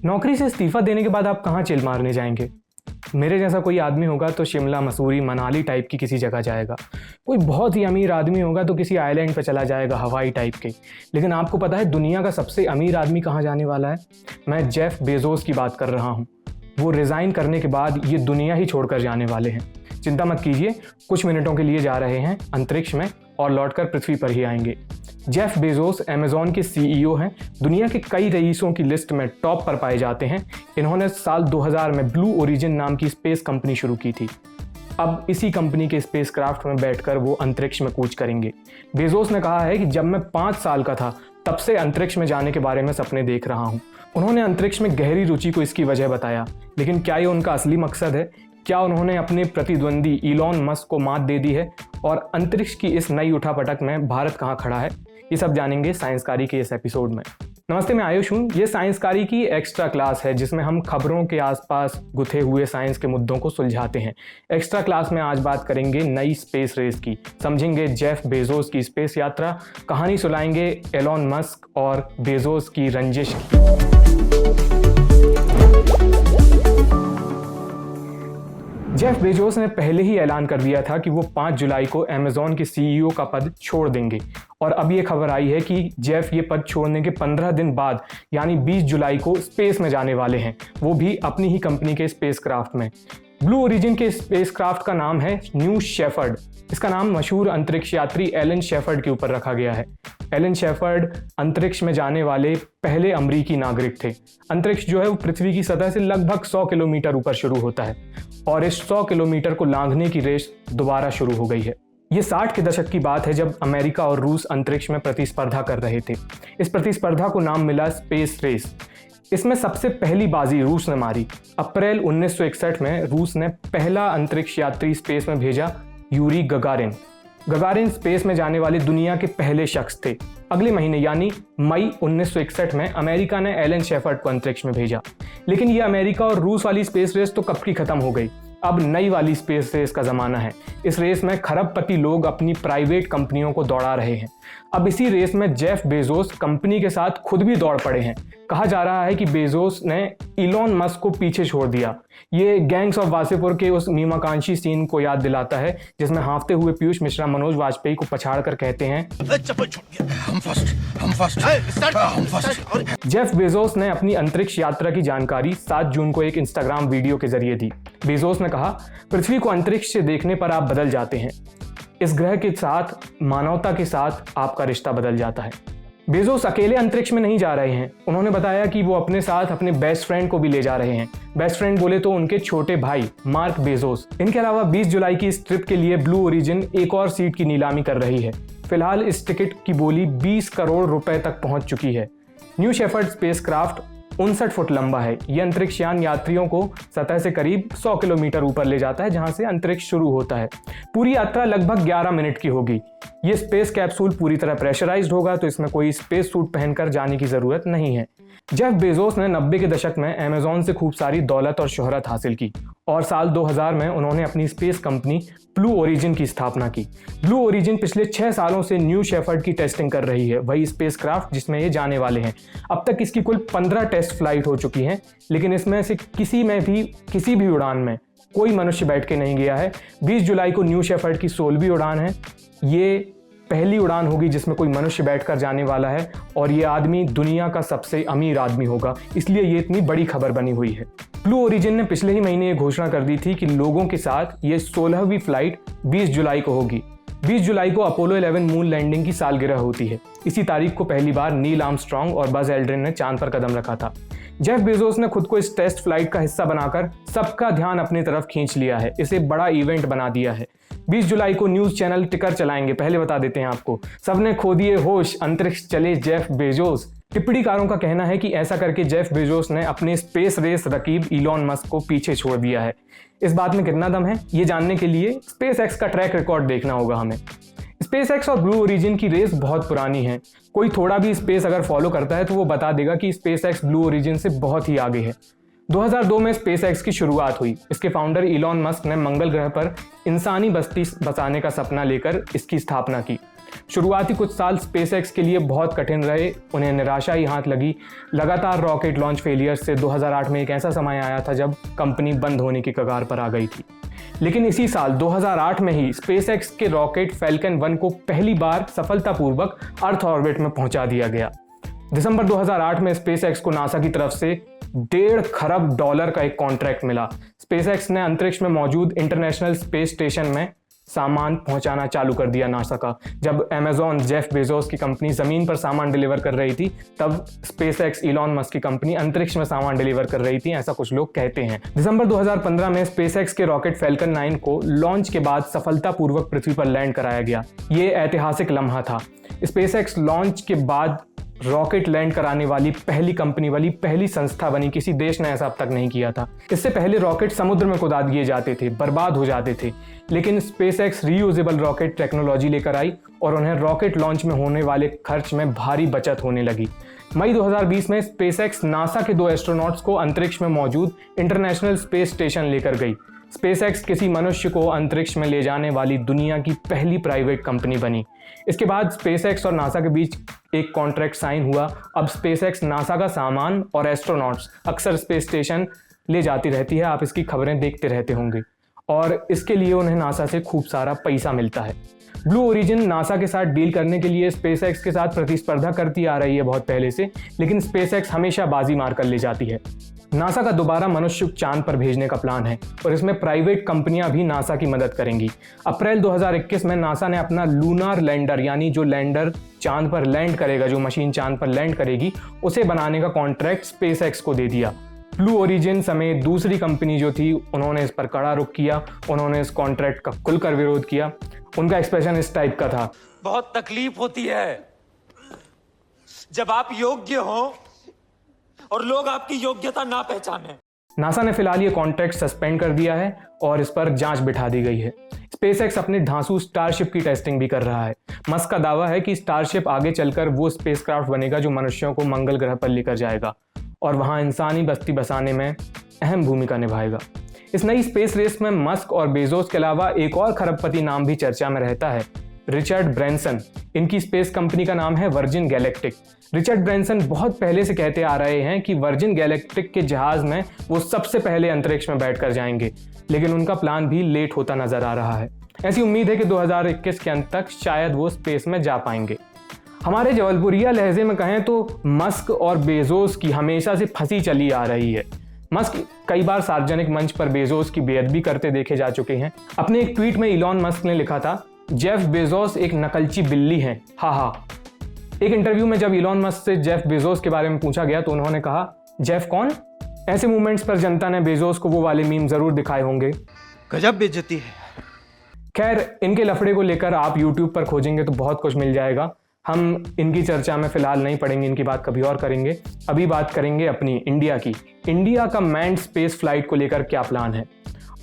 नौकरी से इस्तीफा देने के बाद आप कहाँ चिल मारने जाएंगे? मेरे जैसा कोई आदमी होगा तो शिमला, मसूरी, मनाली टाइप की किसी जगह जाएगा। कोई बहुत ही अमीर आदमी होगा तो किसी आइलैंड पे चला जाएगा, हवाई टाइप के। लेकिन आपको पता है दुनिया का सबसे अमीर आदमी कहाँ जाने वाला है? मैं जेफ बेजोस की बात कर रहा हूँ। वो रिज़ाइन करने के बाद ये दुनिया ही छोड़कर जाने वाले हैं। चिंता मत कीजिए, कुछ मिनटों के लिए जा रहे हैं अंतरिक्ष में और लौटकर पृथ्वी पर ही आएंगे। जेफ बेजोस अमेज़ॉन के सीईओ हैं। दुनिया के कई रईसों की लिस्ट में टॉप पर पाए जाते हैं। इन्होंने साल 2000 में ब्लू ओरिजिन नाम की स्पेस कंपनी शुरू की थी। अब इसी कंपनी के स्पेसक्राफ्ट में बैठकर वो अंतरिक्ष में कूच करेंगे। बेजोस ने कहा है कि जब मैं 5 साल का था तब से अंतरिक्ष में जाने के बारे में सपने देख रहा हूँ। उन्होंने अंतरिक्ष में गहरी रुचि को इसकी वजह बताया। लेकिन क्या ये उनका असली मकसद है? क्या उन्होंने अपने प्रतिद्वंदी इलॉन मस्क को मात दे दी है? और अंतरिक्ष की इस नई उठापटक में भारत कहाँ खड़ा है? ये सब जानेंगे साइंसकारी के इस एपिसोड में। नमस्ते, मैं आयुष हूँ। ये साइंसकारी की एक्स्ट्रा क्लास है जिसमें हम खबरों के आसपास गुथे हुए साइंस के मुद्दों को सुलझाते हैं। एक्स्ट्रा क्लास में आज बात करेंगे नई स्पेस रेस की, समझेंगे जेफ बेजोस की स्पेस यात्रा, कहानी सुनाएंगे एलॉन मस्क और बेजोस की रंजिश की। जेफ बेजोस ने पहले ही ऐलान कर दिया था कि वो 5 जुलाई को अमेज़ॉन के सीईओ का पद छोड़ देंगे और अब ये खबर आई है कि जेफ ये पद छोड़ने के 15 दिन बाद यानी 20 जुलाई को स्पेस में जाने वाले हैं, वो भी अपनी ही कंपनी के स्पेसक्राफ्ट में। ब्लू ओरिजिन के स्पेसक्राफ्ट का नाम है न्यू शेफर्ड। इसका नाम मशहूर अंतरिक्ष यात्री एलन शेफर्ड के ऊपर रखा गया है। एलन शेफर्ड अंतरिक्ष में जाने वाले पहले अमरीकी नागरिक थे। अंतरिक्ष जो है वो पृथ्वी की सतह से लगभग 100 किलोमीटर ऊपर शुरू होता है और इस 100 किलोमीटर को लांघने की रेस दोबारा शुरू हो गई है। ये 60 के दशक की बात है जब अमेरिका और रूस अंतरिक्ष में प्रतिस्पर्धा कर रहे थे। इस प्रतिस्पर्धा को नाम मिला स्पेस रेस। इसमें सबसे पहली बाजी रूस ने मारी। अप्रैल 1961 में रूस ने पहला अंतरिक्ष यात्री स्पेस में भेजा, यूरी गगारिन। गगारिन स्पेस में जाने वाले दुनिया के पहले शख्स थे। अगले महीने यानी मई 1961 में अमेरिका ने एलन शेफर्ड को अंतरिक्ष में भेजा। लेकिन ये अमेरिका और रूस वाली स्पेस रेस तो कब की खत्म हो गई। अब नई वाली स्पेस रेस का ज़माना है। इस रेस में खरबपति लोग अपनी प्राइवेट कंपनियों को दौड़ा रहे हैं। अब इसी रेस में जेफ बेजोस कंपनी के साथ खुद भी दौड़ पड़े हैं। कहा जा रहा है कि बेजोस ने इलॉन मस्क को पीछे छोड़ दिया। ये गैंग्स ऑफ वासेपुर के उस मीमाकांक्षी सीन को याद दिलाता है जिसमें हाँफते हुए पीयूष मिश्रा मनोज वाजपेयी को पछाड़ कर कहते हैं, हम फर्स्ट। जेफ बेजोस ने अपनी अंतरिक्ष यात्रा की जानकारी 7 जून को एक इंस्टाग्राम वीडियो के जरिए दी। बेजोस ने कहा, पृथ्वी को अंतरिक्ष से देखने पर आप बदल जाते हैं। इस ग्रह के साथ, मानवता के साथ आपका रिश्ता बदल जाता है। बेजोस अकेले अंतरिक्ष में नहीं जा रहे हैं। उन्होंने बताया कि वो अपने साथ अपने बेस्ट फ्रेंड को भी ले जा रहे हैं। बेस्ट फ्रेंड बोले तो उनके छोटे भाई मार्क बेजोस। इनके अलावा 20 जुलाई की इस ट्रिप के लिए ब्लू ओरिजिन एक और सीट की नीलामी कर रही है। फिलहाल इस टिकट की बोली 20 करोड़ रुपए तक पहुंच चुकी है। न्यू शेफर्ड स्पेसक्राफ्ट 59 फुट लंबा है। यह अंतरिक्ष यान यात्रियों को सतह से करीब 100 किलोमीटर ऊपर ले जाता है जहां से अंतरिक्ष शुरू होता है। पूरी यात्रा लगभग 11 मिनट की होगी। ये स्पेस कैप्सूल पूरी तरह प्रेशराइज्ड होगा तो इसमें कोई स्पेस सूट पहनकर जाने की जरूरत नहीं है। जेफ बेजोस ने 90 के दशक में अमेज़ॉन से खूब सारी दौलत और शोहरत हासिल की और साल 2000 में उन्होंने अपनी स्पेस कंपनी ब्लू ओरिजिन की स्थापना की। ब्लू ओरिजिन पिछले 6 सालों से न्यू शेफर्ड की टेस्टिंग कर रही है, वही स्पेसक्राफ्ट जिसमें ये जाने वाले हैं। अब तक इसकी कुल 15 टेस्ट फ्लाइट हो चुकी हैं, लेकिन इसमें से किसी भी उड़ान में कोई मनुष्य बैठ के नहीं गया है। 20 जुलाई को न्यू शेफर्ड की 16वीं उड़ान है। ये पहली उड़ान होगी जिसमें कोई मनुष्य बैठकर जाने वाला है और ये आदमी दुनिया का सबसे अमीर आदमी होगा, इसलिए ये इतनी बड़ी खबर बनी हुई है। ब्लू ओरिजिन ने पिछले ही महीने ये घोषणा कर दी थी कि लोगों के साथ ये 16वीं फ्लाइट 20 जुलाई को होगी। 20 जुलाई को अपोलो 11 मून लैंडिंग की सालगिरह होती है। इसी तारीख को पहली बार नील आर्मस्ट्रांग और बज एल्ड्रिन ने चांद पर कदम रखा था। जेफ बेजोस ने खुद को इस टेस्ट फ्लाइट का हिस्सा बनाकर सबका ध्यान अपनी तरफ खींच लिया है। इसे बड़ा इवेंट बना दिया है। 20 जुलाई को न्यूज चैनल टिकर चलाएंगे। पहले बता देते हैं आपको, सबने खो दिए होश, अंतरिक्ष चले जेफ बेजोस। टिप्पणीकारों का कहना है कि ऐसा करके जेफ बेजोस ने अपने space race Raqib Elon Musk को पीछे छोड़ दिया है। इस बात में कितना दम है ये जानने के लिए स्पेस एक्स का ट्रैक रिकॉर्ड देखना होगा हमें। स्पेस एक्स और ब्लू ओरिजिन की रेस बहुत पुरानी है। कोई थोड़ा भी स्पेस अगर फॉलो करता है तो वो बता देगा कि स्पेस एक्स ब्लू ओरिजिन से बहुत ही आगे है। 2002 में स्पेस एक्स की शुरुआत हुई। इसके फाउंडर इलॉन मस्क ने मंगल ग्रह पर इंसानी बस्ती बसाने का सपना लेकर इसकी स्थापना की। शुरुआती कुछ साल स्पेसएक्स के लिए बहुत कठिन रहे, उन्हें निराशा ही हाथ लगी। लगातार रॉकेट लॉन्च फेलियर से 2008 में एक ऐसा समय आया था जब कंपनी बंद होने की कगार पर आ गई थी। लेकिन इसी साल 2008 में ही स्पेसएक्स के रॉकेट फैल्कन 1 को पहली बार सफलतापूर्वक अर्थ ऑर्बिट में पहुंचा दिया गया। दिसंबर 2008 में स्पेसएक्स को नासा की तरफ से $1.5 खरब का एक कॉन्ट्रैक्ट मिला। स्पेसएक्स ने अंतरिक्ष में मौजूद इंटरनेशनल स्पेस स्टेशन में सामान पहुंचाना चालू कर दिया नासा का। जब अमेज़न जेफ बेजोस की कंपनी जमीन पर सामान डिलीवर कर रही थी, तब स्पेसएक्स इलॉन मस्क की कंपनी अंतरिक्ष में सामान डिलीवर कर रही थी, ऐसा कुछ लोग कहते हैं। दिसंबर 2015 में स्पेसएक्स के रॉकेट फैल्कन 9 को लॉन्च के बाद सफलतापूर्वक पृथ्वी पर लैंड कराया गया। ये ऐतिहासिक लम्हा था। स्पेसएक्स लॉन्च के बाद रॉकेट लैंड कराने वाली पहली कंपनी वाली पहली संस्था बनी। किसी देश ने ऐसा अब तक नहीं किया था। इससे पहले रॉकेट समुद्र में कुदा दिए जाते थे, बर्बाद हो जाते थे, लेकिन स्पेसएक्स रीयूजेबल रॉकेट टेक्नोलॉजी लेकर आई और उन्हें रॉकेट लॉन्च में होने वाले खर्च में भारी बचत होने लगी। मई 2020 में स्पेसएक्स नासा के 2 एस्ट्रोनॉट्स को अंतरिक्ष में मौजूद इंटरनेशनल स्पेस स्टेशन लेकर गई। स्पेसएक्स किसी मनुष्य को अंतरिक्ष में ले जाने वाली दुनिया की पहली प्राइवेट कंपनी बनी। इसके बाद स्पेसएक्स और नासा के बीच एक कॉन्ट्रैक्ट साइन हुआ। अब स्पेसएक्स नासा का सामान और एस्ट्रोनॉट्स अक्सर स्पेस स्टेशन ले जाती रहती है। आप इसकी खबरें देखते रहते होंगे और इसके लिए उन्हें नासा से खूब सारा पैसा मिलता है। ब्लू ओरिजिन नासा के साथ डील करने के लिए स्पेसएक्स के साथ प्रतिस्पर्धा करती आ रही है बहुत पहले से, लेकिन स्पेसएक्स हमेशा बाजी मार कर ले जाती है। नासा का दोबारा मनुष्य चांद पर भेजने का प्लान है और इसमें प्राइवेट कंपनियां भी नासा की मदद करेंगी। अप्रैल 2021 में नासा ने अपना लूनार लैंडर, यानी जो लैंडर चांद पर लैंड करेगा, जो मशीन चांद पर लैंड करेगी, उसे बनाने का कॉन्ट्रैक्ट स्पेसएक्स को दे दिया। ब्लू ओरिजिन समेत दूसरी कंपनी जो थी, उन्होंने इस पर कड़ा रुख किया। उन्होंने इस कॉन्ट्रैक्ट का खुलकर विरोध किया। उनका एक्सप्रेशन इस टाइप का था, बहुत तकलीफ होती है जब आप योग्य हो और लोग आपकी योग्यता ना पहचाने। नासा ने फिलहाल ये कॉन्ट्रैक्ट सस्पेंड कर दिया है और इस पर जांच बिठा दी गई है। स्पेसएक्स अपने धांसू स्टारशिप की टेस्टिंग भी कर रहा है। मस्क का दावा है कि स्टारशिप आगे चलकर वो स्पेसक्राफ्ट बनेगा जो मनुष्यों को मंगल ग्रह पर लेकर जाएगा और वहां इंसानी बस्ती बसाने में अहम भूमिका निभाएगा। इस नई स्पेस रेस में मस्क और बेजोस के अलावा एक और खरबपति नाम भी चर्चा में रहता है, रिचर्ड ब्रैंसन। इनकी स्पेस कंपनी का नाम है वर्जिन गैलेक्टिक। रिचर्ड ब्रैंसन बहुत पहले से कहते आ रहे हैं कि वर्जिन गैलेक्टिक के जहाज में वो सबसे पहले अंतरिक्ष में बैठकर जाएंगे, लेकिन उनका प्लान भी लेट होता नजर आ रहा है। ऐसी उम्मीद है कि 2021 के अंत तक शायद वो स्पेस में जा पाएंगे। हमारे जबलपुरिया लहजे में कहें तो मस्क और बेजोस की हमेशा से फंसी चली आ रही है। मस्क कई बार सार्वजनिक मंच पर बेजोस की बेअदबी करते देखे जा चुके हैं। अपने एक ट्वीट में इलॉन मस्क ने लिखा था, जेफ बेजोस एक नकलची बिल्ली हैं, हा हा। एक इंटरव्यू में जब इलॉन मस्क से जेफ बेजोस के बारे में पूछा गया तो उन्होंने कहा, जेफ कौन? ऐसे मूवमेंट्स पर जनता ने बेजोस को वो वाले मीम जरूर दिखाए होंगे। गजब बेइज्जती है। खैर, इनके लफड़े को लेकर आप यूट्यूब पर खोजेंगे तो बहुत कुछ मिल जाएगा। हम इनकी चर्चा में फिलहाल नहीं पड़ेंगे, इनकी बात कभी और करेंगे। अभी बात करेंगे अपनी इंडिया की। इंडिया का मैन्ड स्पेस फ्लाइट को लेकर क्या प्लान है।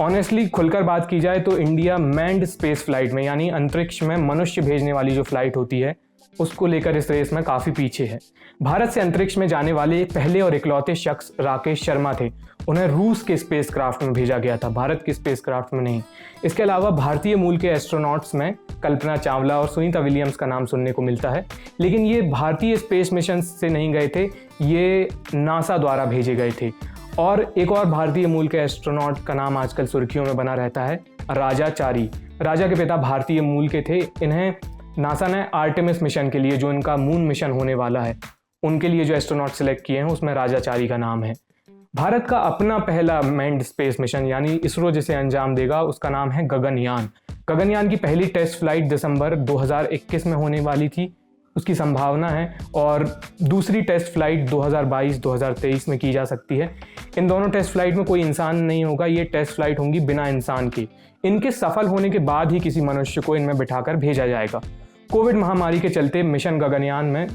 ऑनेस्टली खुलकर बात की जाए तो इंडिया मैन्ड स्पेस फ्लाइट में, यानी अंतरिक्ष में मनुष्य भेजने वाली जो फ्लाइट होती है, उसको लेकर इस रेस में काफ़ी पीछे है। भारत से अंतरिक्ष में जाने वाले पहले और इकलौते शख्स राकेश शर्मा थे। उन्हें रूस के स्पेसक्राफ्ट में भेजा गया था, भारत के स्पेसक्राफ्ट में नहीं। इसके अलावा भारतीय मूल के एस्ट्रोनॉट्स में कल्पना चावला और सुनीता विलियम्स का नाम सुनने को मिलता है, लेकिन ये भारतीय स्पेस मिशन से नहीं गए थे, ये नासा द्वारा भेजे गए थे। और एक और भारतीय मूल के एस्ट्रोनॉट का नाम आजकल सुर्खियों में बना रहता है, राजा चारी। राजा के पिता भारतीय मूल के थे। इन्हें नासा ने आर्टेमिस मिशन के लिए, जो इनका मून मिशन होने वाला है, उनके लिए जो एस्ट्रोनॉट सिलेक्ट किए हैं उसमें राजा चारी का नाम है। भारत का अपना पहला मैन्ड स्पेस मिशन, यानी इसरो जिसे अंजाम देगा, उसका नाम है गगनयान। गगनयान की पहली टेस्ट फ्लाइट दिसंबर 2021 में होने वाली थी, उसकी संभावना है, और दूसरी टेस्ट फ्लाइट 2022-2023 में की जा सकती है। इन दोनों टेस्ट फ्लाइट में कोई इंसान नहीं होगा, ये टेस्ट फ्लाइट होंगी बिना इंसान के। इनके सफल होने के बाद ही किसी मनुष्य को इनमें बिठाकर भेजा जाएगा। कोविड महामारी के चलते मिशन गगनयान में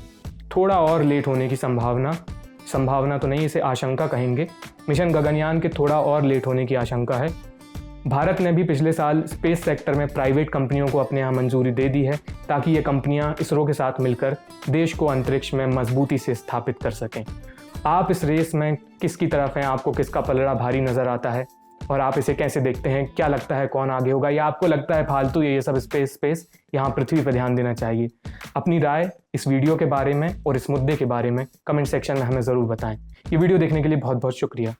थोड़ा और लेट होने की संभावना तो नहीं, इसे आशंका कहेंगे। मिशन गगनयान के थोड़ा और लेट होने की आशंका है। भारत ने भी पिछले साल स्पेस सेक्टर में प्राइवेट कंपनियों को अपने यहाँ मंजूरी दे दी है, ताकि ये कंपनियाँ इसरो के साथ मिलकर देश को अंतरिक्ष में मजबूती से स्थापित कर सकें। आप इस रेस में किसकी तरफ हैं, आपको किसका पलड़ा भारी नज़र आता है, और आप इसे कैसे देखते हैं, क्या लगता है कौन आगे होगा, या आपको लगता है फालतू ये सब स्पेस यहाँ पृथ्वी पर ध्यान देना चाहिए। अपनी राय इस वीडियो के बारे में और इस मुद्दे के बारे में कमेंट सेक्शन में हमें ज़रूर बताएं। ये वीडियो देखने के लिए बहुत बहुत शुक्रिया।